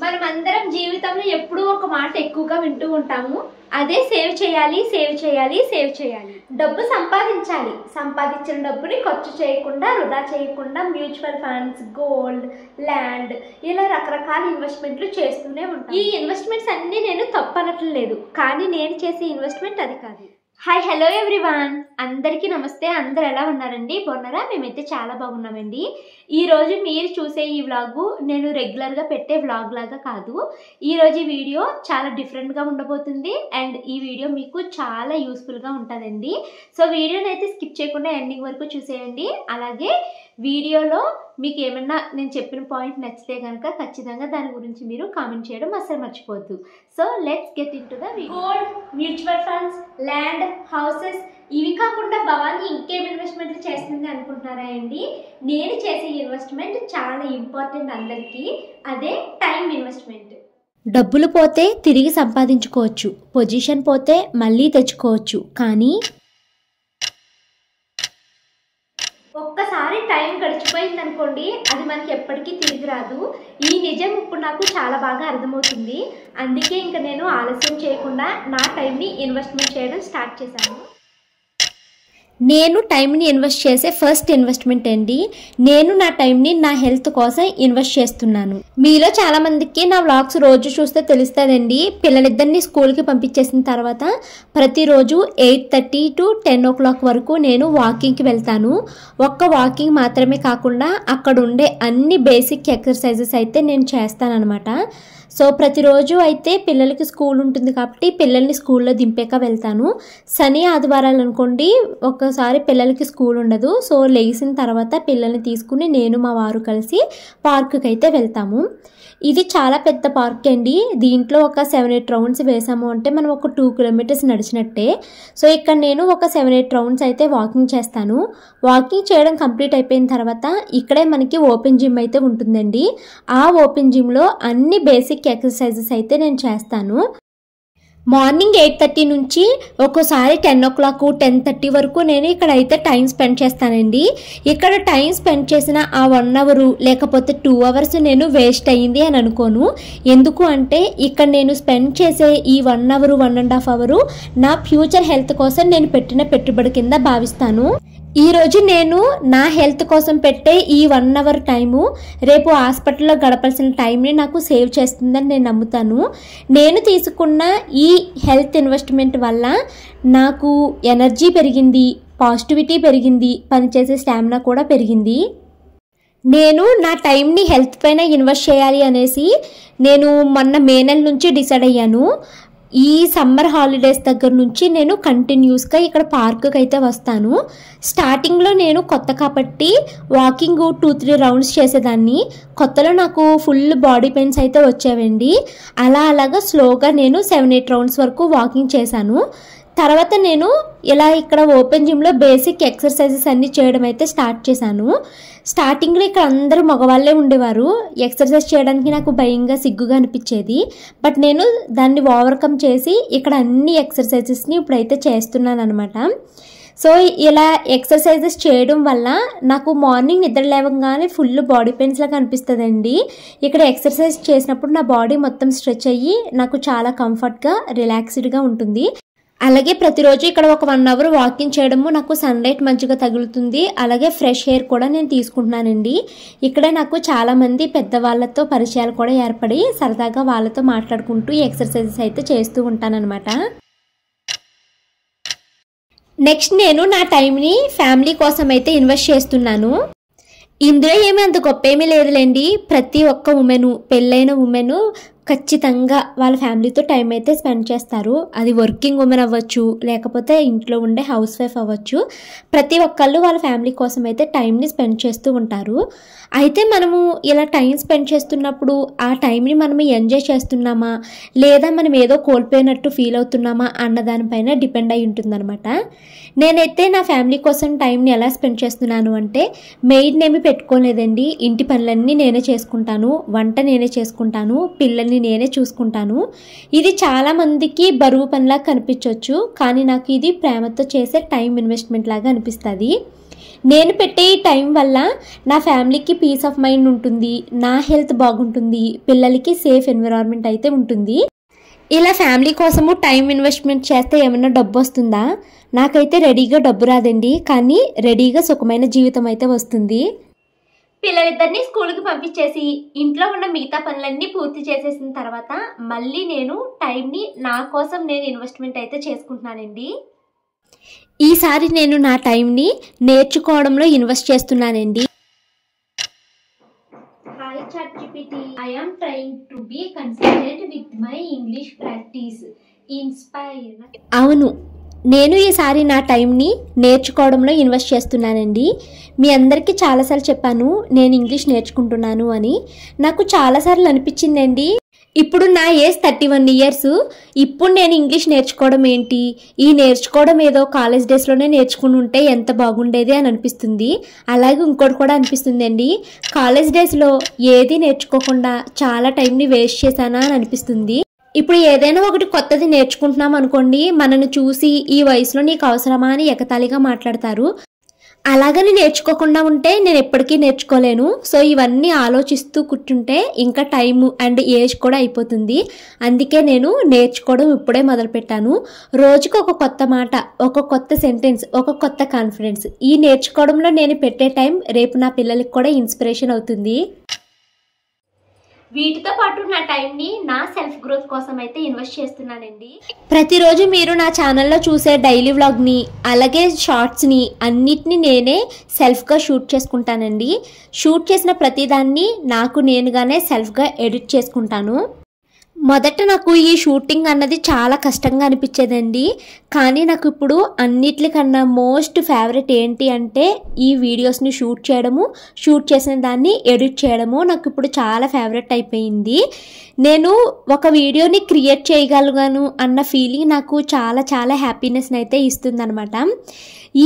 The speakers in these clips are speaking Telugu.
మనమందరం జీవితంలో ఎప్పుడూ ఒక మాట ఎక్కువగా వింటూ ఉంటాము. అదే సేవ్ చేయాలి, సేవ్ చేయాలి, సేవ్ చేయాలి. డబ్బు సంపాదించాలి. సంపాదించిన డబ్బుని ఖర్చు చేయకుండా, వృధా చేయకుండా మ్యూచువల్ ఫండ్స్, గోల్డ్, ల్యాండ్ ఇలా రకరకాల ఇన్వెస్ట్మెంట్లు చేస్తూనే ఉంటాం. ఈ ఇన్వెస్ట్మెంట్స్ అన్నీ నేను తప్పనట్లేదు, కానీ నేను చేసే ఇన్వెస్ట్మెంట్ అది కాదు. హాయ్, హలో ఎవ్రీవన్, అందరికీ నమస్తే. అందరు ఎలా ఉన్నారండి? బాగున్నారా? మేమైతే చాలా బాగున్నామండి. ఈరోజు మీరు చూసే ఈ వ్లాగు నేను రెగ్యులర్గా పెట్టే వ్లాగ్ లాగా కాదు. ఈరోజు ఈ వీడియో చాలా డిఫరెంట్గా ఉండబోతుంది అండ్ ఈ వీడియో మీకు చాలా యూస్ఫుల్గా ఉంటుందండి. సో వీడియోని అయితే స్కిప్ చేయకుండా ఎండింగ్ వరకు చూసేయండి. అలాగే వీడియోలో మీకు ఏమన్నా నేను చెప్పిన పాయింట్ నచ్చితే కనుక ఖచ్చితంగా దాని గురించి మీరు కామెంట్ చేయడం అసలు మర్చిపోవద్దు. So let's get in to the video. Gold, mutual funds, land, houses ఇవి కాకుండా భవానీ ఇంకేం ఇన్వెస్ట్మెంట్లు చేస్తుంది అనుకుంటున్నారా అండి? నేను చేసే ఇన్వెస్ట్మెంట్ చాలా ఇంపార్టెంట్ అందరికీ. అదే టైం ఇన్వెస్ట్మెంట్. డబ్బులు పోతే తిరిగి సంపాదించుకోవచ్చు, పొజిషన్ పోతే మళ్ళీ తెచ్చుకోవచ్చు, కానీ ఒక్కసారి టైం గడిచిపోయింది అనుకోండి, అది మనకి ఎప్పటికీ తిరిగి రాదు. ఈ నిజం ఇప్పుడు నాకు చాలా బాగా అర్థమవుతుంది. అందుకే ఇంకా నేను ఆలస్యం చేయకుండా నా టైంని ఇన్వెస్ట్మెంట్ చేయడం స్టార్ట్ చేశాను. నేను టైంని ఇన్వెస్ట్ చేసే ఫస్ట్ ఇన్వెస్ట్మెంట్ అండి. నేను నా టైంని నా హెల్త్ కోసం ఇన్వెస్ట్ చేస్తున్నాను. మీలో చాలా మందికి నా వ్లాగ్స్ రోజు చూస్తే తెలుస్తుందండి. పిల్లలిద్దరిని స్కూల్కి పంపించేసిన తర్వాత ప్రతిరోజు 8:30 to 10 o'clock వరకు నేను వాకింగ్కి వెళ్తాను. ఒక్క వాకింగ్ మాత్రమే కాకుండా అక్కడ ఉండే అన్ని బేసిక్ ఎక్సర్సైజెస్ అయితే నేను చేస్తానన్నమాట. సో ప్రతిరోజు అయితే పిల్లలకి స్కూల్ ఉంటుంది కాబట్టి పిల్లల్ని స్కూల్లో దింపాక వెళ్తాను. శని ఆదివారాలు అనుకోండి ఒక్కసారి పిల్లలకి స్కూల్ ఉండదు. సో లేచిన తర్వాత పిల్లల్ని తీసుకుని నేను మా వారు కలిసి పార్కుకి అయితే వెళ్తాము. ఇది చాలా పెద్ద పార్క్ అండి. దీంట్లో ఒక 7-8 రౌండ్స్ వేసాము అంటే మనం ఒక 2 kilometers నడిచినట్టే. సో ఇక్కడ నేను ఒక 7-8 రౌండ్స్ అయితే వాకింగ్ చేస్తాను. వాకింగ్ చేయడం కంప్లీట్ అయిపోయిన తర్వాత ఇక్కడే మనకి ఓపెన్ జిమ్ అయితే ఉంటుందండి. ఆ ఓపెన్ జిమ్లో అన్ని బేసిక్ ఎక్సర్సైజెస్ అయితే నేను చేస్తాను. మార్నింగ్ 8:30 నుంచి ఒక్కోసారి 10 o'clock 10:30 వరకు నేను ఇక్కడ అయితే టైం స్పెండ్ చేస్తానండి. ఇక్కడ టైం స్పెండ్ చేసిన ఆ 1 hour లేకపోతే 2 hours నేను వేస్ట్ అయ్యింది అని అనుకోను. ఎందుకు అంటే ఇక్కడ నేను స్పెండ్ చేసే ఈ 1 hour 1.5 hour నా ఫ్యూచర్ హెల్త్ కోసం నేను పెట్టిన పెట్టుబడి కింద భావిస్తాను. ఈరోజు నేను నా హెల్త్ కోసం పెట్టే ఈ 1 hour టైము రేపు హాస్పిటల్లో గడపాల్సిన టైంని నాకు సేవ్ చేస్తుందని నేను నమ్ముతాను. నేను తీసుకున్న ఈ హెల్త్ ఇన్వెస్ట్మెంట్ వల్ల నాకు ఎనర్జీ పెరిగింది, పాజిటివిటీ పెరిగింది, పనిచేసే స్టామినా కూడా పెరిగింది. నేను నా టైంని హెల్త్ పైన ఇన్వెస్ట్ చేయాలి అనేసి నేను మొన్న మే నెల నుంచి డిసైడ్ అయ్యాను. ఈ సమ్మర్ హాలిడేస్ దగ్గర నుంచి నేను కంటిన్యూస్గా ఇక్కడ పార్కుకి అయితే వస్తాను. స్టార్టింగ్లో నేను కొత్త కాబట్టి వాకింగ్ 2-3 రౌండ్స్ చేసేదాన్ని. కొత్తలో నాకు ఫుల్ బాడీ పెయిన్స్ అయితే వచ్చేవండి. అలాగా స్లోగా నేను 7-8 రౌండ్స్ వరకు వాకింగ్ చేశాను. తర్వాత నేను ఇలా ఇక్కడ ఓపెన్ జిమ్లో బేసిక్ ఎక్సర్సైజెస్ అన్నీ చేయడం అయితే స్టార్ట్ చేశాను. స్టార్టింగ్లో ఇక్కడ అందరూ మగవాళ్ళే ఉండేవారు. ఎక్సర్సైజ్ చేయడానికి నాకు భయంగా సిగ్గుగా అనిపించేది. బట్ నేను దాన్ని ఓవర్కమ్ చేసి ఇక్కడ అన్ని ఎక్సర్సైజెస్ని ఇప్పుడైతే చేస్తున్నాను అనమాట. సో ఇలా ఎక్సర్సైజెస్ చేయడం వల్ల నాకు మార్నింగ్ నిద్ర లేవగానే ఫుల్ బాడీ పెయిన్స్ లాగా అనిపిస్తుందండి. ఇక్కడ ఎక్సర్సైజ్ చేసినప్పుడు నా బాడీ మొత్తం స్ట్రెచ్ అయ్యి నాకు చాలా కంఫర్ట్గా రిలాక్స్డ్గా ఉంటుంది. అలాగే ప్రతిరోజు ఇక్కడ ఒక 1 hour వాకింగ్ చేయడము నాకు సన్లైట్ మంచిగా తగులుతుంది. అలాగే ఫ్రెష్ ఎయిర్ కూడా నేను తీసుకుంటున్నానండి. ఇక్కడే నాకు చాలామంది పెద్దవాళ్ళతో పరిచయాలు కూడా ఏర్పడి సరదాగా వాళ్ళతో మాట్లాడుకుంటూ ఈ ఎక్సర్సైజెస్ అయితే చేస్తూ ఉంటానన్నమాట. నెక్స్ట్ నేను నా టైంని ఫ్యామిలీ కోసం అయితే ఇన్వెస్ట్ చేస్తున్నాను. ఇందులో ఏమీ అంత గొప్ప ఏమీ లేదులేండి. ప్రతి ఒక్క ఉమెను, పెళ్ళైన ఉమెను ఖచ్చితంగా వాళ్ళ ఫ్యామిలీతో టైం అయితే స్పెండ్ చేస్తారు. అది వర్కింగ్ ఉమెన్ అవ్వచ్చు, లేకపోతే ఇంట్లో ఉండే హౌస్ వైఫ్ అవ్వచ్చు. ప్రతి ఒక్కళ్ళు వాళ్ళ ఫ్యామిలీ కోసం అయితే టైంని స్పెండ్ చేస్తూ ఉంటారు. అయితే మనము ఇలా టైం స్పెండ్ చేస్తున్నప్పుడు ఆ టైంని మనం ఎంజాయ్ చేస్తున్నామా లేదా మనం ఏదో కోల్పోయినట్టు ఫీల్ అవుతున్నామా అన్న దానిపైన డిపెండ్ అయి ఉంటుందన్నమాట. నేనైతే నా ఫ్యామిలీ కోసం టైంని ఎలా స్పెండ్ చేస్తున్నాను అంటే మెయిడ్ని ఏమి పెట్టుకోలేదండి. ఇంటి పనులన్నీ నేనే చేసుకుంటాను, వంట నేనే చేసుకుంటాను, పిల్లల్ని నేనే చూసుకుంటాను. ఇది చాలా మందికి బరువు పనిలా కనిపించవచ్చు, కానీ నాకు ఇది ప్రేమతో చేసే టైం ఇన్వెస్ట్మెంట్ లాగా అనిపిస్తుంది. నేను పెట్టే ఈ టైం వల్ల నా ఫ్యామిలీకి పీస్ ఆఫ్ మైండ్ ఉంటుంది, నా హెల్త్ బాగుంటుంది, పిల్లలకి సేఫ్ ఎన్విరాన్మెంట్ అయితే ఉంటుంది. ఇలా ఫ్యామిలీ కోసము టైం ఇన్వెస్ట్మెంట్ చేస్తే ఏమైనా డబ్బు వస్తుందా? నాకైతే రెడీగా డబ్బు రాదండి, కానీ రెడీగా సుఖమైన జీవితం అయితే వస్తుంది. పిల్లలిద్దరిని స్కూల్కి పంపించేసి ఇంట్లో ఉన్న మిగతా పనులన్నీ పూర్తి చేసేసిన తర్వాత మళ్ళీ నేను టైంని నా కోసం నేను ఇన్వెస్ట్మెంట్ అయితే చేసుకుంటున్నానండి. ఈసారి నేను నా టైంని నేర్చుకోవడంలో ఇన్వెస్ట్ చేస్తున్నానండి. Hi ChatGPT, I am trying to be consistent with my English practice. Inspire. అవును, నేను ఈసారి నా టైంని నేర్చుకోవడంలో ఇన్వెస్ట్ చేస్తున్నానండి. మీ అందరికీ చాలాసార్లు చెప్పాను నేను ఇంగ్లీష్ నేర్చుకుంటున్నాను అని. నాకు చాలాసార్లు అనిపించిందండి, ఇప్పుడు నా ఏజ్ 31 years, ఇప్పుడు నేను ఇంగ్లీష్ నేర్చుకోవడం ఏంటి, ఈ నేర్చుకోవడం ఏదో కాలేజ్ డేస్లోనే నేర్చుకుని ఉంటే ఎంత బాగుండేది అని అనిపిస్తుంది. అలాగే ఇంకోటి కూడా అనిపిస్తుంది అండి, కాలేజ్ డేస్లో ఏది నేర్చుకోకుండా చాలా టైంని వేస్ట్ చేశానా అని అనిపిస్తుంది. ఇప్పుడు ఏదైనా ఒకటి కొత్తది నేర్చుకుంటున్నాం అనుకోండి, మనను చూసి ఈ వయసులో నీకు అవసరమా అని ఎగతాళిగా మాట్లాడతారు. అలాగని నేర్చుకోకుండా ఉంటే నేను ఎప్పటికీ నేర్చుకోలేను. సో ఇవన్నీ ఆలోచిస్తూ కూర్చుంటే ఇంకా టైము అండ్ ఏజ్ కూడా అయిపోతుంది. అందుకే నేను నేర్చుకోవడం ఇప్పుడే మొదలుపెట్టాను. రోజుకు ఒక కొత్త మాట, ఒక కొత్త సెంటెన్స్, ఒక కొత్త కాన్ఫిడెన్స్. ఈ నేర్చుకోవడంలో నేను పెట్టే టైం రేపు నా పిల్లలకి కూడా ఇన్స్పిరేషన్ అవుతుంది. వీటితో పాటు నా టైంని నా సెల్ఫ్ గ్రోత్ కోసం అయితే ఇన్వెస్ట్ చేస్తున్నానండి. ప్రతిరోజు మీరు నా ఛానల్లో చూసే డైలీ వ్లాగ్ని అలాగే షార్ట్స్ని అన్నిటినీ నేనే సెల్ఫ్గా షూట్ చేసుకుంటానండి. షూట్ చేసిన ప్రతిదాన్ని నాకు నేనుగానే సెల్ఫ్గా ఎడిట్ చేసుకుంటాను. మొదట నాకు ఈ షూటింగ్ అన్నది చాలా కష్టంగా అనిపించేదండి, కానీ నాకు ఇప్పుడు అన్నిటికన్నా మోస్ట్ ఫేవరెట్ ఏంటి అంటే ఈ వీడియోస్ని షూట్ చేయడము, షూట్ చేసిన దాన్ని ఎడిట్ చేయడము నాకు ఇప్పుడు చాలా ఫేవరెట్ అయిపోయింది. నేను ఒక వీడియోని క్రియేట్ చేయగలిగాను అన్న ఫీలింగ్ నాకు చాలా చాలా హ్యాపీనెస్ని అయితే ఇస్తుందన్నమాట.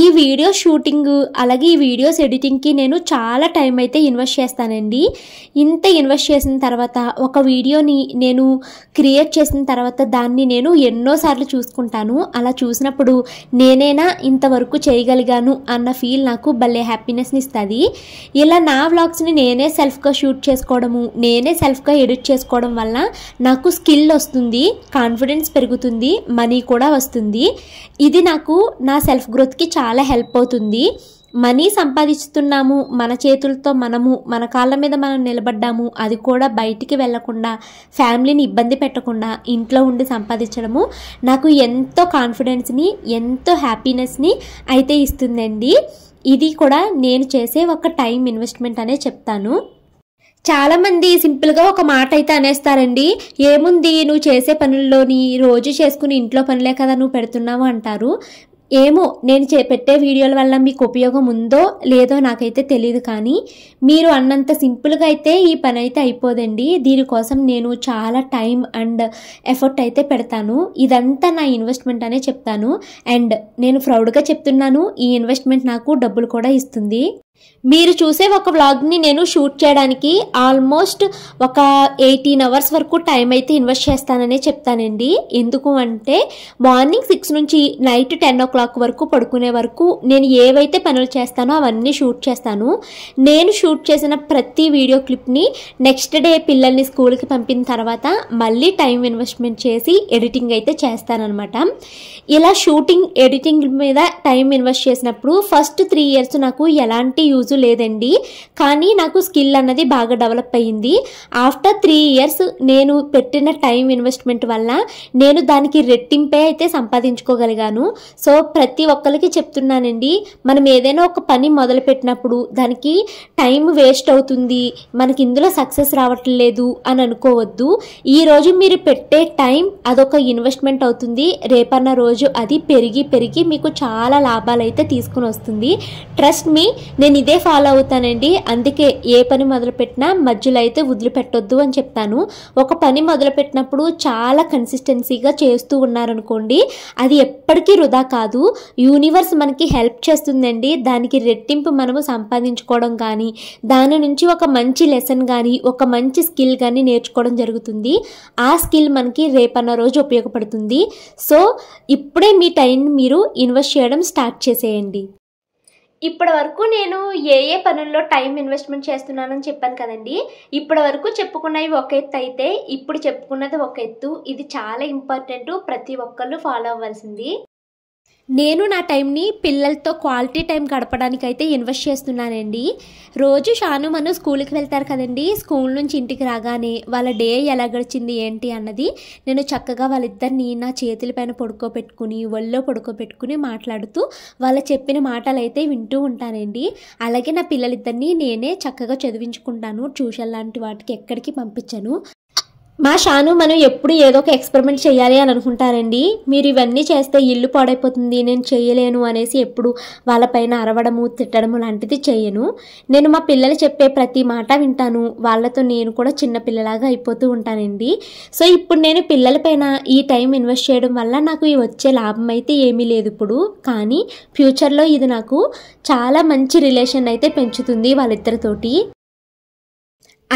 ఈ వీడియో షూటింగ్ అలాగే ఈ వీడియోస్ ఎడిటింగ్కి నేను చాలా టైం అయితే ఇన్వెస్ట్ చేస్తానండి. ఇంత ఇన్వెస్ట్ చేసిన తర్వాత ఒక వీడియోని నేను క్రియేట్ చేసిన తర్వాత దాన్ని నేను ఎన్నోసార్లు చూసుకుంటాను. అలా చూసినప్పుడు నేనైనా ఇంతవరకు చేయగలిగాను అన్న ఫీల్ నాకు భలే హ్యాపీనెస్ని ఇస్తుంది. ఇలా నా వ్లాగ్స్ని నేనే సెల్ఫ్గా షూట్ చేసుకోవడము, నేనే సెల్ఫ్గా ఎడిట్ చేసుకోవడం వల్ల నాకు స్కిల్ వస్తుంది, కాన్ఫిడెన్స్ పెరుగుతుంది, మనీ కూడా వస్తుంది. ఇది నాకు నా సెల్ఫ్ గ్రోత్కి చాలా హెల్ప్ అవుతుంది. మనీ సంపాదిస్తున్నాము, మన చేతులతో మనము మన కాళ్ళ మీద మనం నిలబడ్డాము, అది కూడా బయటికి వెళ్లకుండా ఫ్యామిలీని ఇబ్బంది పెట్టకుండా ఇంట్లో ఉండి సంపాదించడము నాకు ఎంతో కాన్ఫిడెన్స్ని, ఎంతో హ్యాపీనెస్ని అయితే ఇస్తుందండి. ఇది కూడా నేను చేసే ఒక టైం ఇన్వెస్ట్మెంట్ అనే చెప్తాను. చాలామంది సింపుల్గా ఒక మాట అయితే అనేస్తారండి, ఏముంది నువ్వు చేసే పనుల్లోని రోజు చేసుకుని ఇంట్లో పనులే కదా నువ్వు పెడుతున్నావు అంటారు. ఏమో నేను పెట్టే వీడియోల వల్ల మీకు ఉపయోగం ఉందో లేదో నాకైతే తెలియదు, కానీ మీరు అన్నంత సింపుల్గా అయితే ఈ పని అయితే అయిపోదండి. దీనికోసం నేను చాలా టైం అండ్ ఎఫర్ట్ అయితే పెడతాను. ఇదంతా నా ఇన్వెస్ట్మెంట్ అనే చెప్తాను. అండ్ నేను ప్రౌడ్గా చెప్తున్నాను, ఈ ఇన్వెస్ట్మెంట్ నాకు డబ్బులు కూడా ఇస్తుంది. మీరు చూసే ఒక వ్లాగ్ని నేను షూట్ చేయడానికి ఆల్మోస్ట్ ఒక 18 hours వరకు టైం అయితే ఇన్వెస్ట్ చేస్తాననే చెప్తానండి. ఎందుకు అంటే మార్నింగ్ 6 నుంచి నైట్ 10 o'clock వరకు పడుకునే వరకు నేను ఏవైతే పనులు చేస్తానో అవన్నీ షూట్ చేస్తాను. నేను షూట్ చేసిన ప్రతి వీడియో క్లిప్ని నెక్స్ట్ డే పిల్లల్ని స్కూల్కి పంపిన తర్వాత మళ్ళీ టైం ఇన్వెస్ట్మెంట్ చేసి ఎడిటింగ్ అయితే చేస్తానన్నమాట. ఇలా షూటింగ్ ఎడిటింగ్ మీద టైం ఇన్వెస్ట్ చేసినప్పుడు ఫస్ట్ 3 years నాకు ఎలాంటి యూజ్ లేదండి, కానీ నాకు స్కిల్ అన్నది బాగా డెవలప్ అయ్యింది. ఆఫ్టర్ 3 years నేను పెట్టిన టైం ఇన్వెస్ట్మెంట్ వల్ల నేను దానికి రెట్టింపే అయితే సంపాదించుకోగలిగాను. సో ప్రతి ఒక్కరికి చెప్తున్నానండి, మనం ఏదైనా ఒక పని మొదలు పెట్టినప్పుడు దానికి టైం వేస్ట్ అవుతుంది, మనకి ఇందులో సక్సెస్ రావట్లేదు అని అనుకోవద్దు. ఈ రోజు మీరు పెట్టే టైం అదొక ఇన్వెస్ట్మెంట్ అవుతుంది, రేపన్న రోజు అది పెరిగి పెరిగి మీకు చాలా లాభాలు అయితే తీసుకుని వస్తుంది. ట్రస్ట్ మీ, నేను ఇదే ఫాలో అవుతానండి. అందుకే ఏ పని మొదలుపెట్టినా మధ్యలో అయితే వదిలిపెట్టొద్దు అని చెప్తాను. ఒక పని మొదలుపెట్టినప్పుడు చాలా కన్సిస్టెన్సీగా చేస్తూ ఉన్నారనుకోండి, అది ఎప్పటికీ వృధా కాదు. యూనివర్స్ మనకి హెల్ప్ చేస్తుందండి. దానికి రెట్టింపు మనము సంపాదించుకోవడం కానీ, దాని నుంచి ఒక మంచి లెసన్ కానీ, ఒక మంచి స్కిల్ కానీ నేర్చుకోవడం జరుగుతుంది. ఆ స్కిల్ మనకి రేపన్న రోజు ఉపయోగపడుతుంది. సో ఇప్పుడే మీ టైం మీరు ఇన్వెస్ట్ చేయడం స్టార్ట్ చేసేయండి. ఇప్పటి వరకు నేను ఏ ఏ పనుల్లో టైం ఇన్వెస్ట్మెంట్ చేస్తున్నానని చెప్పాను కదండి. ఇప్పటి వరకు చెప్పుకున్నవి ఒక ఎత్తు అయితే ఇప్పుడు చెప్పుకున్నది ఒక ఎత్తు. ఇది చాలా ఇంపార్టెంట్, ప్రతి ఒక్కళ్ళు ఫాలో అవ్వాల్సింది. నేను నా టైంని పిల్లలతో క్వాలిటీ టైం గడపడానికి అయితే ఇన్వెస్ట్ చేస్తున్నానండి. రోజు షాను మను స్కూల్కి వెళ్తారు కదండి. స్కూల్ నుంచి ఇంటికి రాగానే వాళ్ళ డే ఎలా గడిచింది ఏంటి అన్నది నేను చక్కగా వాళ్ళిద్దరిని నా చేతుల పైన పడుకోబెట్టుకుని ఒళ్ళో పడుకోబెట్టుకుని మాట్లాడుతూ వాళ్ళ చెప్పిన మాటలు అయితే వింటూ ఉంటానండి. అలాగే నా పిల్లలిద్దరిని నేనే చక్కగా చదివించుకుంటాను. ట్యూషన్ లాంటి వాటికి ఎక్కడికి పంపించను. మా షాను మనం ఎప్పుడు ఏదో ఒక ఎక్స్పెరిమెంట్ చేయాలి అని అనుకుంటారండి. మీరు ఇవన్నీ చేస్తే ఇల్లు పాడైపోతుంది, నేను చేయలేను అనేసి ఎప్పుడు వాళ్ళపైన అరవడము తిట్టడము లాంటిది చేయను. నేను మా పిల్లలు చెప్పే ప్రతి మాట వింటాను. వాళ్ళతో నేను కూడా చిన్న పిల్లలాగా అయిపోతూ ఉంటానండి. సో ఇప్పుడు నేను పిల్లలపైన ఈ టైం ఇన్వెస్ట్ చేయడం వల్ల నాకు ఈ వచ్చే లాభం అయితే ఏమీ లేదు ఇప్పుడు. కానీ ఫ్యూచర్లో ఇది నాకు చాలా మంచి రిలేషన్ అయితే పెంచుతుంది వాళ్ళిద్దరితోటి.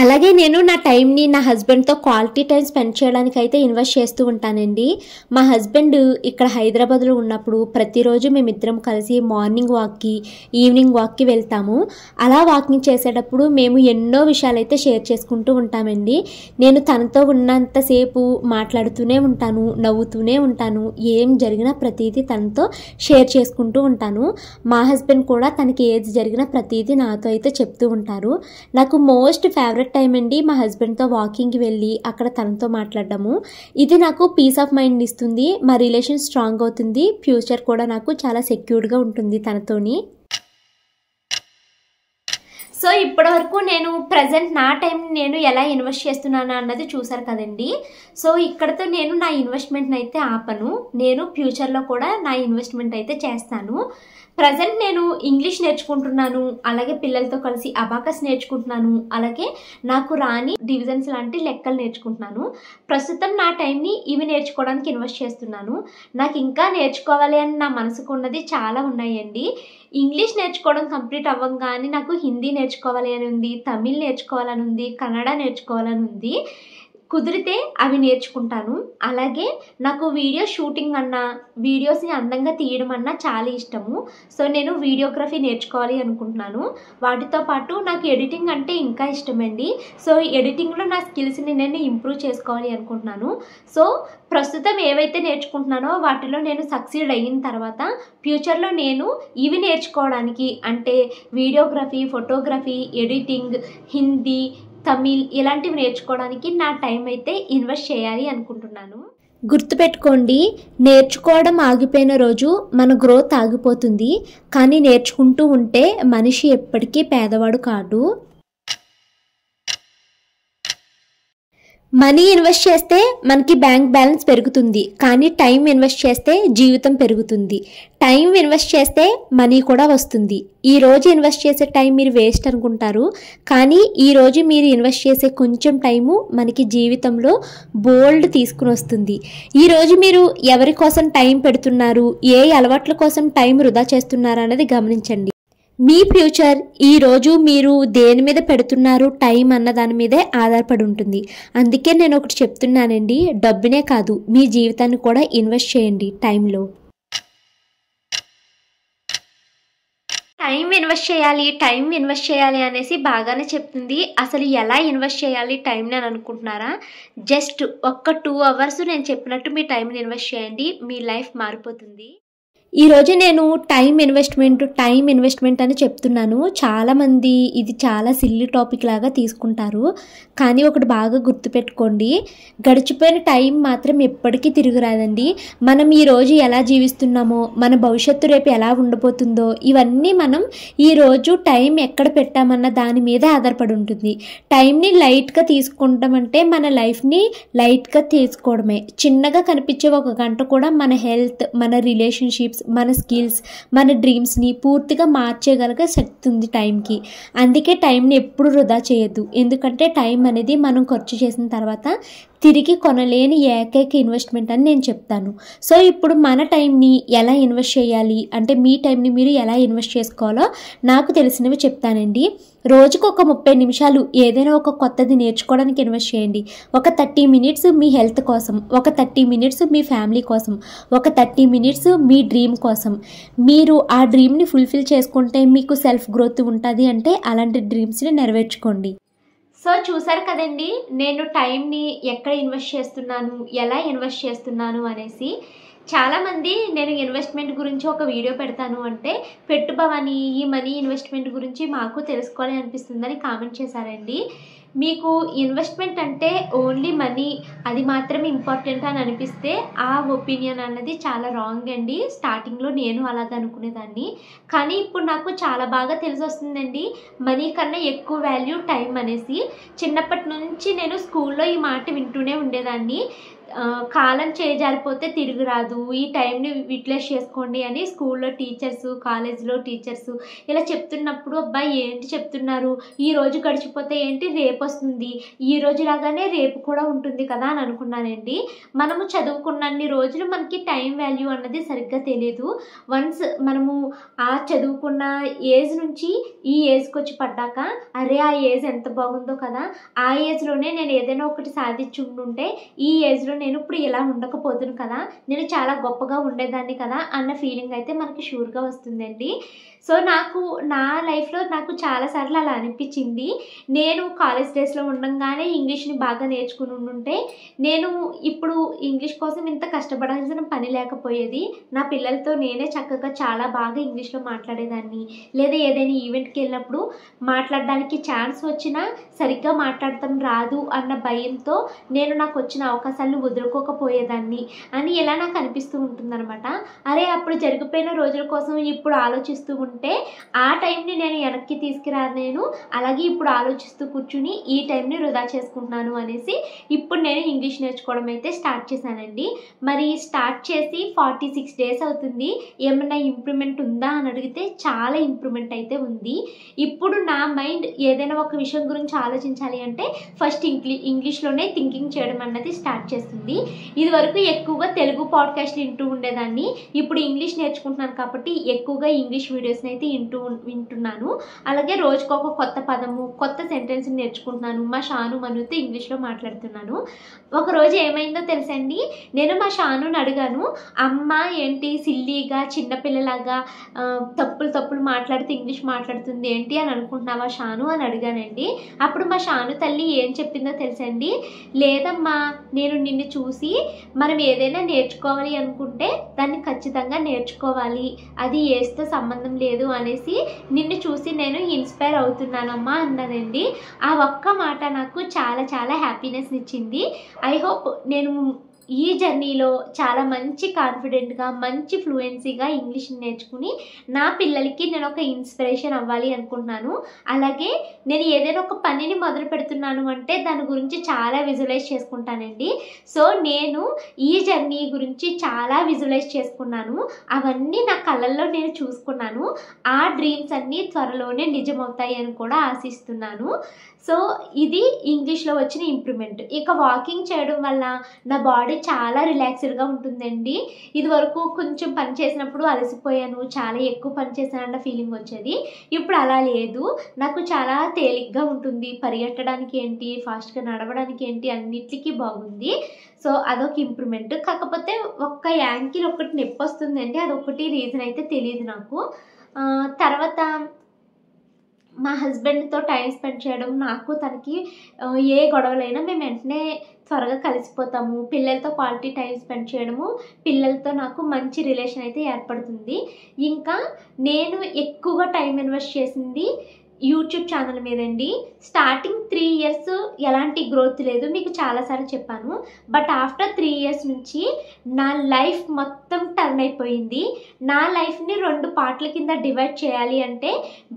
అలాగే నేను నా టైంని నా హస్బెండ్తో క్వాలిటీ టైం స్పెండ్ చేయడానికి అయితే ఇన్వెస్ట్ చేస్తూ ఉంటానండి. మా హస్బెండ్ ఇక్కడ హైదరాబాద్లో ఉన్నప్పుడు ప్రతిరోజు మేమిద్దరం కలిసి మార్నింగ్ వాక్కి ఈవినింగ్ వాక్కి వెళ్తాము. అలా వాకింగ్ చేసేటప్పుడు మేము ఎన్నో విషయాలు అయితే షేర్ చేసుకుంటూ ఉంటామండి. నేను తనతో ఉన్నంతసేపు మాట్లాడుతూనే ఉంటాను, నవ్వుతూనే ఉంటాను. ఏం జరిగినా ప్రతిదీ తనతో షేర్ చేసుకుంటూ ఉంటాను. మా హస్బెండ్ కూడా తనకి ఏది జరిగినా ప్రతిదీ నాతో అయితే చెప్తూ ఉంటారు. నాకు మోస్ట్ ఫేవరెట్ టైం అండి మా హస్బెండ్తో వాకింగ్కి వెళ్ళి అక్కడ తనతో మాట్లాడడము. ఇది నాకు పీస్ ఆఫ్ మైండ్ ఇస్తుంది. మా రిలేషన్ స్ట్రాంగ్ అవుతుంది. ఫ్యూచర్ కూడా నాకు చాలా సెక్యూర్డ్గా ఉంటుంది తనతోని. సో ఇప్పటి వరకు నేను ప్రజెంట్ నా టైం నేను ఎలా ఇన్వెస్ట్ చేస్తున్నాను అన్నది చూసారు కదండి. సో ఇక్కడతో నేను నా ఇన్వెస్ట్మెంట్ని అయితే ఆపను. నేను ఫ్యూచర్లో కూడా నా ఇన్వెస్ట్మెంట్ అయితే చేస్తాను. ప్రజెంట్ నేను ఇంగ్లీష్ నేర్చుకుంటున్నాను. అలాగే పిల్లలతో కలిసి అబాకస్ నేర్చుకుంటున్నాను. అలాగే నాకు రాని డివిజన్స్ లాంటి లెక్కలు నేర్చుకుంటున్నాను. ప్రస్తుతం నా టైంని ఇవి నేర్చుకోవడానికి ఇన్వెస్ట్ చేస్తున్నాను. నాకు ఇంకా నేర్చుకోవాలి అని నా మనసుకు ఉన్నది చాలా ఉన్నాయండి. ఇంగ్లీష్ నేర్చుకోవడం కంప్లీట్ అవ్వగానే నాకు హిందీ నేర్చుకోవాలి అని ఉంది, తమిళ్ నేర్చుకోవాలని ఉంది, కన్నడ నేర్చుకోవాలని ఉంది. కుదిరితే అవి నేర్చుకుంటాను. అలాగే నాకు వీడియో షూటింగ్ అన్నా వీడియోస్ని అందంగా తీయడం అన్నా చాలా ఇష్టము. సో నేను వీడియోగ్రఫీ నేర్చుకోవాలి అనుకుంటున్నాను. వాటితో పాటు నాకు ఎడిటింగ్ అంటే ఇంకా ఇష్టమండి. సో ఎడిటింగ్లో నా స్కిల్స్ని నేను ఇంప్రూవ్ చేసుకోవాలి అనుకుంటున్నాను. సో ప్రస్తుతం ఏవైతే నేర్చుకుంటున్నానో వాటిలో నేను సక్సీడ్ అయిన తర్వాత ఫ్యూచర్లో నేను ఇవి నేర్చుకోవడానికి అంటే videography, photography, editing, Hindi, Tamil ఇలాంటివి నేర్చుకోవడానికి నా టైం అయితే ఇన్వెస్ట్ చేయాలి అనుకుంటున్నాను. గుర్తుపెట్టుకోండి, నేర్చుకోవడం ఆగిపోయిన రోజు మన గ్రోత్ ఆగిపోతుంది. కానీ నేర్చుకుంటూ ఉంటే మనిషి ఎప్పటికీ పేదవాడు కాదు. మనీ ఇన్వెస్ట్ చేస్తే మనకి బ్యాంక్ బ్యాలెన్స్ పెరుగుతుంది. కానీ టైం ఇన్వెస్ట్ చేస్తే జీవితం పెరుగుతుంది. టైం ఇన్వెస్ట్ చేస్తే మనీ కూడా వస్తుంది. ఈ రోజు ఇన్వెస్ట్ చేసే టైం మీరు వేస్ట్ అనుకుంటారు. కానీ ఈరోజు మీరు ఇన్వెస్ట్ చేసే కొంచెం టైము మనకి జీవితంలో బోల్డ్ తీసుకుని వస్తుంది. ఈరోజు మీరు ఎవరి కోసం టైం పెడుతున్నారు, ఏ అలవాట్ల కోసం టైం వృధా చేస్తున్నారు అన్నది గమనించండి. మీ ఫ్యూచర్ ఈరోజు మీరు దేని మీద పెడుతున్నారు టైం అన్న దాని మీదే ఆధారపడి ఉంటుంది. అందుకే నేను ఒకటి చెప్తున్నానండి, డబ్బునే కాదు మీ జీవితాన్ని కూడా ఇన్వెస్ట్ చేయండి టైంలో. టైం ఇన్వెస్ట్ చేయాలి అనేసి బాగానే చెప్తుంది. అసలు ఎలా ఇన్వెస్ట్ చేయాలి టైంని అని అనుకుంటున్నారా? జస్ట్ ఒక్క 2 hours నేను చెప్పినట్టు మీ టైంని ఇన్వెస్ట్ చేయండి, మీ లైఫ్ మారిపోతుంది. ఈరోజు నేను టైం ఇన్వెస్ట్మెంట్ అని చెప్తున్నాను. చాలామంది ఇది చాలా సిల్లీ టాపిక్ లాగా తీసుకుంటారు. కానీ ఒకటి బాగా గుర్తుపెట్టుకోండి, గడిచిపోయిన టైం మాత్రం ఎప్పటికీ తిరిగి రాదండి. మనం ఈరోజు ఎలా జీవిస్తున్నామో, మన భవిష్యత్తు రేపు ఎలా ఉండబోతుందో ఇవన్నీ మనం ఈరోజు టైం ఎక్కడ పెట్టామన్న దాని మీద ఆధారపడి ఉంటుంది. టైంని లైట్గా తీసుకుంటామంటే మన లైఫ్ని లైట్గా తీసుకోవడమే. చిన్నగా కనిపించే 1 గంట కూడా మన హెల్త్, మన రిలేషన్షిప్స్, మన స్కిల్స్, మన డ్రీమ్స్ని పూర్తిగా మార్చేయగలిగే శక్తి ఉంది టైంకి. అందుకే టైంని ఎప్పుడు వృధా చేయొద్దు. ఎందుకంటే టైం అనేది మనం ఖర్చు చేసిన తర్వాత తిరిగి కొనలేని ఏకైక ఇన్వెస్ట్మెంట్ అని నేను చెప్తాను. సో ఇప్పుడు మన టైంని ఎలా ఇన్వెస్ట్ చేయాలి అంటే మీ టైంని మీరు ఎలా ఇన్వెస్ట్ చేసుకోవాలో నాకు తెలిసినవి చెప్తానండి. రోజుకు ఒక 30 నిమిషాలు ఏదైనా ఒక కొత్తది నేర్చుకోవడానికి ఇన్వెస్ట్ చేయండి. ఒక 30 మినిట్స్ మీ హెల్త్ కోసం, ఒక 30 మినిట్స్ మీ ఫ్యామిలీ కోసం, ఒక 30 మినిట్స్ మీ డ్రీమ్ కోసం. మీరు ఆ డ్రీమ్ని ఫుల్ఫిల్ చేసుకుంటే మీకు సెల్ఫ్ గ్రోత్ ఉంటుంది అంటే అలాంటి డ్రీమ్స్ని నెరవేర్చుకోండి. సో చూసారు కదండి, నేను టైంని ఎక్కడ ఇన్వెస్ట్ చేస్తున్నాను, ఎలా ఇన్వెస్ట్ చేస్తున్నాను అనేసి. చాలామంది నేను ఇన్వెస్ట్మెంట్ గురించి ఒక వీడియో పెడతాను అంటే పెట్టు భవాని ఈ మనీ ఇన్వెస్ట్మెంట్ గురించి మాకు తెలుసుకోవాలి అనిపిస్తుందని కామెంట్ చేశారండి. మీకు ఇన్వెస్ట్మెంట్ అంటే ఓన్లీ మనీ అది మాత్రమే ఇంపార్టెంట్ అని అనిపిస్తే ఆ ఒపీనియన్ అన్నది చాలా రాంగ్ అండి. స్టార్టింగ్లో నేను అలాగ అనుకునేదాన్ని, కానీ ఇప్పుడు నాకు చాలా బాగా తెలిసి వస్తుందండి మనీ కన్నా ఎక్కువ వాల్యూ టైం అనేసి. చిన్నప్పటి నుంచి నేను స్కూల్లో ఈ మాట వింటూనే ఉండేదాన్ని, కాలం చేజారిపోతే తిరిగి రాదు, ఈ టైంని యూటిలైజ్ చేసుకోండి అని స్కూల్లో టీచర్స్, కాలేజ్లో టీచర్స్ ఇలా చెప్తున్నప్పుడు అబ్బాయి ఏంటి చెప్తున్నారు, ఈ రోజు గడిచిపోతే ఏంటి రేపు వస్తుంది, ఈ రోజు లాగానే రేపు కూడా ఉంటుంది కదా అని అనుకున్నానండి. మనము చదువుకున్నన్ని రోజులు మనకి టైం వాల్యూ అన్నది సరిగ్గా తెలియదు. వన్స్ మనము ఆ చదువుకున్న ఏజ్ నుంచి ఈ ఏజ్కి వచ్చి పడ్డాక అరే ఆ ఏజ్ ఎంత బాగుందో కదా, ఆ ఏజ్లోనే నేను ఏదైనా ఒకటి సాధించి ఉండుంటే ఈ ఏజ్లో నేను ఇప్పుడు ఇలా ఉండకపోతును కదా, నేను చాలా గొప్పగా ఉండేదాన్ని కదా అన్న ఫీలింగ్ అయితే మనకి షూర్గా వస్తుందండి. సో నాకు నా లైఫ్లో నాకు చాలాసార్లు అలా అనిపించింది. నేను కాలేజ్ డేస్లో ఉండగానే ఇంగ్లీష్ని బాగా నేర్చుకుని ఉండుంటే నేను ఇప్పుడు ఇంగ్లీష్ కోసం ఇంత కష్టపడాల్సిన పని లేకపోయేది. నా పిల్లలతో నేనే చక్కగా చాలా బాగా ఇంగ్లీష్లో మాట్లాడేదాన్ని, లేదా ఏదైనా ఈవెంట్కి వెళ్ళినప్పుడు మాట్లాడడానికి ఛాన్స్ వచ్చినా సరిగ్గా మాట్లాడటం రాదు అన్న భయంతో నేను నాకు వచ్చిన అవకాశాలను వదులుకోకపోయేదాన్ని అని ఇలా నాకు అనిపిస్తూ ఉంటుందన్నమాట. అరే అప్పుడు జరిగిపోయిన రోజుల కోసం ఇప్పుడు ఆలోచిస్తూ ఉంటే ఆ టైంని నేను వెనక్కి తీసుకురాలేను, అలాగే ఇప్పుడు ఆలోచిస్తూ కూర్చుని ఈ టైంని వృధా చేసుకుంటున్నాను అనేసి ఇప్పుడు నేను ఇంగ్లీష్ నేర్చుకోవడం అయితే స్టార్ట్ చేశానండి. మరి స్టార్ట్ చేసి 46 డేస్ అవుతుంది. ఏమన్నా ఇంప్రూవ్మెంట్ ఉందా అని అడిగితే చాలా ఇంప్రూవ్మెంట్ అయితే ఉంది. ఇప్పుడు నా మైండ్ ఏదైనా ఒక విషయం గురించి ఆలోచించాలి అంటే ఫస్ట్ ఇంగ్లీష్లోనే థింకింగ్ చేయడం అన్నది స్టార్ట్ చేస్తుంది. ఇది వరకు ఎక్కువగా తెలుగు పాడ్కాస్ట్లు వింటూ ఉండేదాన్ని, ఇప్పుడు ఇంగ్లీష్ నేర్చుకుంటున్నాను కాబట్టి ఎక్కువగా ఇంగ్లీష్ వీడియోస్ని అయితే వింటున్నాను. అలాగే రోజుకు ఒక కొత్త పదము, కొత్త సెంటెన్స్ నేర్చుకుంటున్నాను. మా షాను మనుతో ఇంగ్లీష్లో మాట్లాడుతున్నాను. ఒకరోజు ఏమైందో తెలుసండి, నేను మా షానుని అడిగాను, అమ్మ ఏంటి సిల్లీగా చిన్నపిల్లలాగా తప్పులు మాట్లాడితే ఇంగ్లీష్ మాట్లాడుతుంది ఏంటి అని అనుకుంటున్నావా షాను అని అడిగానండి. అప్పుడు మా షాను తల్లి ఏం చెప్పిందో తెలుసండి, లేదమ్మా నేను నిన్ను చూసి మనం ఏదైనా నేర్చుకోవాలి అనుకుంటే దాన్ని ఖచ్చితంగా నేర్చుకోవాలి, అది ఏస్తో సంబంధం లేదు అనేసి నిన్ను చూసి నేను ఇన్స్పైర్ అవుతున్నానమ్మా అన్నదండి. ఆ ఒక్క మాట నాకు చాలా చాలా హ్యాపీనెస్ ఇచ్చింది. ఐ హోప్ నేను ఈ జర్నీలో చాలా మంచి కాన్ఫిడెంట్గా, మంచి ఫ్లూయెన్సీగా ఇంగ్లీష్ని నేర్చుకుని నా పిల్లలకి నేను ఒక ఇన్స్పిరేషన్ అవ్వాలి అనుకుంటున్నాను. అలాగే నేను ఏదైనా ఒక పనిని మొదలు పెడుతున్నాను అంటే దాని గురించి చాలా విజువలైజ్ చేసుకుంటానండి. సో నేను ఈ జర్నీ గురించి చాలా విజువలైజ్ చేసుకున్నాను, అవన్నీ నా కళ్ళల్లో నేను చూసుకున్నాను. ఆ డ్రీమ్స్ అన్నీ త్వరలోనే నిజమవుతాయి అని కూడా ఆశిస్తున్నాను. సో ఇది ఇంగ్లీష్లో వచ్చిన ఇంప్రూవ్మెంట్. ఇక వాకింగ్ చేయడం వల్ల నా బాడీ చాలా రిలాక్స్డ్గా ఉంటుందండి. ఇది వరకు కొంచెం పని చేసినప్పుడు అలసిపోయాను, చాలా ఎక్కువ పని చేశానన్న ఫీలింగ్ వచ్చేది. ఇప్పుడు అలా లేదు, నాకు చాలా తేలిగ్గా ఉంటుంది. పరిగెట్టడానికి ఏంటి, ఫాస్ట్గా నడవడానికి ఏంటి, అన్నిటికీ బాగుంది. సో అదొక ఇంప్రూవ్మెంట్. కాకపోతే ఒక్క యాంకిల్ ఒకటి నొప్పి వస్తుందండి, అదొకటి రీజన్ అయితే తెలియదు నాకు. తర్వాత మా హస్బెండ్తో టైం స్పెండ్ చేయడం, నాకు తనకి ఏ గొడవలైనా మేము వెంటనే త్వరగా కలిసిపోతాము. పిల్లలతో క్వాలిటీ టైం స్పెండ్ చేయడము, పిల్లలతో నాకు మంచి రిలేషన్ అయితే ఏర్పడుతుంది. ఇంకా నేను ఎక్కువగా టైం ఇన్వెస్ట్ చేసింది యూట్యూబ్ ఛానల్ మీదండి. స్టార్టింగ్ 3 ఇయర్స్ ఎలాంటి గ్రోత్ లేదు, మీకు చాలాసార్లు చెప్పాను. బట్ ఆఫ్టర్ 3 ఇయర్స్ నుంచి నా లైఫ్ మొత్తం టర్న్ అయిపోయింది. నా లైఫ్ని 2 పార్ట్ల కింద డివైడ్ చేయాలి అంటే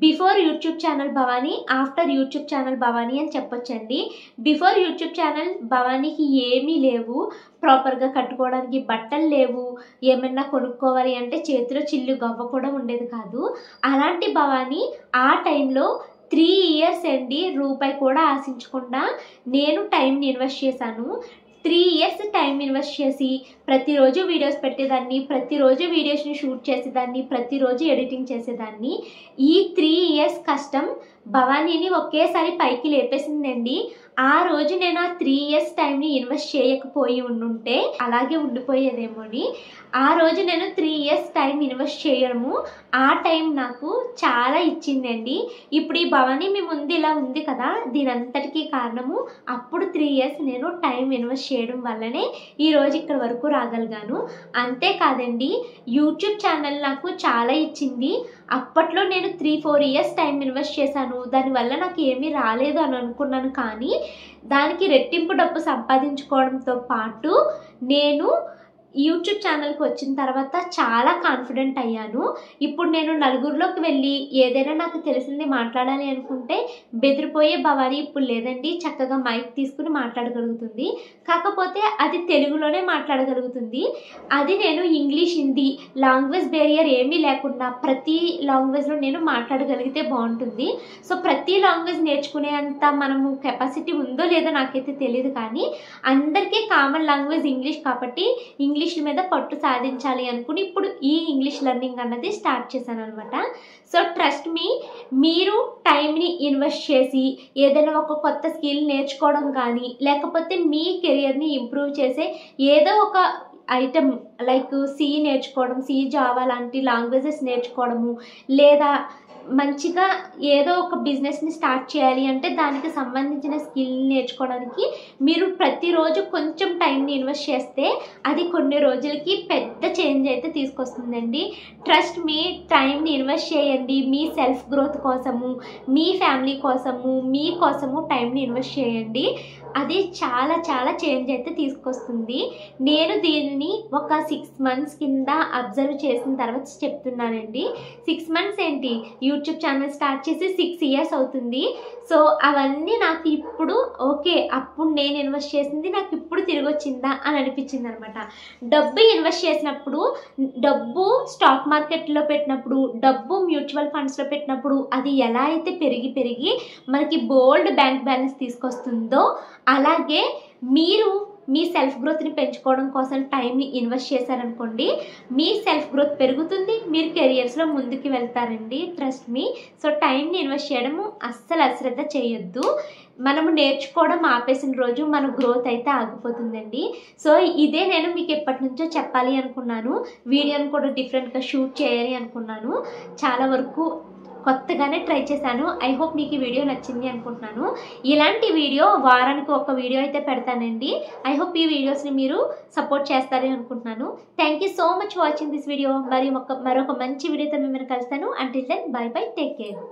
before YouTube channel Bhavani, after YouTube channel Bhavani అని చెప్పొచ్చండి. బిఫోర్ యూట్యూబ్ ఛానల్ భవానీకి ఏమీ లేవు, ప్రాపర్గా కట్టుకోవడానికి బట్టలు లేవు, ఏమన్నా కొనుక్కోవాలి అంటే చేతిలో చిల్లు గవ్వ కూడా ఉండేది కాదు. అలాంటి భవానీ ఆ టైంలో 3 ఇయర్స్ అండి రూపాయి కూడా ఆశించకుండా నేను టైంని ఇన్వెస్ట్ చేశాను. 3 years టైం ఇన్వెస్ట్ చేసి ప్రతిరోజు వీడియోస్ పెట్టేదాన్ని, ప్రతిరోజు వీడియోస్ని షూట్ చేసేదాన్ని, ప్రతిరోజు ఎడిటింగ్ చేసేదాన్ని. ఈ 3 years కష్టం భవానీని ఒకేసారి పైకి లేపేసిందండి. ఆ రోజు నేను ఆ 3 years టైంని ఇన్వెస్ట్ చేయకపోయి ఉండుంటే అలాగే ఉండిపోయేదేమోని. ఆ రోజు నేను 3 years టైం ఇన్వెస్ట్ చేయడము, ఆ టైం నాకు చాలా ఇచ్చిందండి. ఇప్పుడు ఈ భవానీ మీ ముందు ఇలా ఉంది కదా, దీనంతటికీ కారణము అప్పుడు 3 years నేను టైం ఇన్వెస్ట్ చేయడం వల్లనే ఈరోజు ఇక్కడ వరకు రాగలిగాను. అంతేకాదండి, యూట్యూబ్ ఛానల్ నాకు చాలా ఇచ్చింది. అప్పట్లో నేను 3-4 years టైం ఇన్వెస్ట్ చేశాను, దానివల్ల నాకు ఏమీ రాలేదు అని అనుకున్నాను. కానీ దానికి రెట్టింపు డబ్బు సంపాదించుకోవడంతో పాటు నేను యూట్యూబ్ ఛానల్కి వచ్చిన తర్వాత చాలా కాన్ఫిడెంట్ అయ్యాను. ఇప్పుడు నేను నలుగురిలోకి వెళ్ళి ఏదైనా నాకు తెలిసింది మాట్లాడాలి అనుకుంటే బెదిరిపోయే భవానీ ఇప్పుడు లేదండి. చక్కగా మైక్ తీసుకుని మాట్లాడగలుగుతుంది. కాకపోతే అది తెలుగులోనే మాట్లాడగలుగుతుంది. అది నేను ఇంగ్లీష్, హిందీ లాంగ్వేజ్ బ్యారియర్ ఏమీ లేకుండా ప్రతి లాంగ్వేజ్లో నేను మాట్లాడగలిగితే బాగుంటుంది. సో ప్రతి లాంగ్వేజ్ నేర్చుకునే అంత మనము కెపాసిటీ ఉందో లేదో నాకైతే తెలియదు. కానీ అందరికీ కామన్ లాంగ్వేజ్ ఇంగ్లీష్ కాబట్టి ఇంగ్లీష్ మీద పట్టు సాధించాలి అనుకుని ఇప్పుడు ఈ ఇంగ్లీష్ లెర్నింగ్ అన్నది స్టార్ట్ చేశాను అనమాట. సో ట్రస్ట్ మీ, మీరు టైంని ఇన్వెస్ట్ చేసి ఏదైనా ఒక కొత్త స్కిల్ నేర్చుకోవడం కానీ, లేకపోతే మీ కెరియర్ని ఇంప్రూవ్ చేసే ఏదో ఒక ఐటమ్ లైక్ సి నేర్చుకోవడం, సి జావా లాంటి లాంగ్వేజెస్ నేర్చుకోవడము, లేదా మంచిగా ఏదో ఒక బిజినెస్ని స్టార్ట్ చేయాలి అంటే దానికి సంబంధించిన స్కిల్ నేర్చుకోవడానికి మీరు ప్రతిరోజు కొంచెం టైంని ఇన్వెస్ట్ చేస్తే అది కొన్ని రోజులకి పెద్ద చేంజ్ అయితే తీసుకొస్తుందండి. ట్రస్ట్ మీ, టైంని ఇన్వెస్ట్ చేయండి. మీ సెల్ఫ్ గ్రోత్ కోసము, మీ ఫ్యామిలీ కోసము, మీ కోసము టైంని ఇన్వెస్ట్ చేయండి. అది చాలా చాలా చేంజ్ అయితే తీసుకొస్తుంది. నేను దీనిని ఒక 6 months కింద అబ్జర్వ్ చేసిన తర్వాత చెప్తున్నానండి. 6 months ఏంటి, యూట్యూబ్ ఛానల్ స్టార్ట్ చేసి 6 years అవుతుంది. సో అవన్నీ నాకు ఇప్పుడు ఓకే, అప్పుడు నేను ఇన్వెస్ట్ చేసింది నాకు ఇప్పుడు తిరిగి వచ్చిందా అని అనిపించింది అనమాట. డబ్బు ఇన్వెస్ట్ చేసినప్పుడు, డబ్బు స్టాక్ మార్కెట్లో పెట్టినప్పుడు, డబ్బు మ్యూచువల్ ఫండ్స్లో పెట్టినప్పుడు అది ఎలా అయితే పెరిగి మనకి బోల్డ్ బ్యాంక్ బ్యాలెన్స్ తీసుకొస్తుందో, అలాగే మీరు మీ సెల్ఫ్ గ్రోత్ని పెంచుకోవడం కోసం టైంని ఇన్వెస్ట్ చేశారనుకోండి, మీ సెల్ఫ్ గ్రోత్ పెరుగుతుంది, మీరు కెరియర్స్లో ముందుకు వెళ్తారండి. Trust me. సో టైంని ఇన్వెస్ట్ చేయడము అస్సలు అశ్రద్ధ చేయొద్దు. మనము నేర్చుకోవడం ఆపేసిన రోజు మన గ్రోత్ అయితే ఆగిపోతుందండి. సో ఇదే నేను మీకు ఎప్పటి నుంచో చెప్పాలి అనుకున్నాను. వీడియోని కూడా డిఫరెంట్గా షూట్ చేయాలి అనుకున్నాను. చాలా వరకు కొత్తగానే ట్రై చేశాను. ఐ హోప్ మీకు ఈ వీడియో నచ్చింది అనుకుంటున్నాను. ఇలాంటి వీడియో వారానికి ఒక వీడియో అయితే పెడతానండి. ఐ హోప్ ఈ వీడియోస్ని మీరు సపోర్ట్ చేస్తారని అనుకుంటున్నాను. Thank you so much watching this video. మరొక మంచి వీడియోతో మిమ్మల్ని కలుస్తాను. Until then bye bye, take care.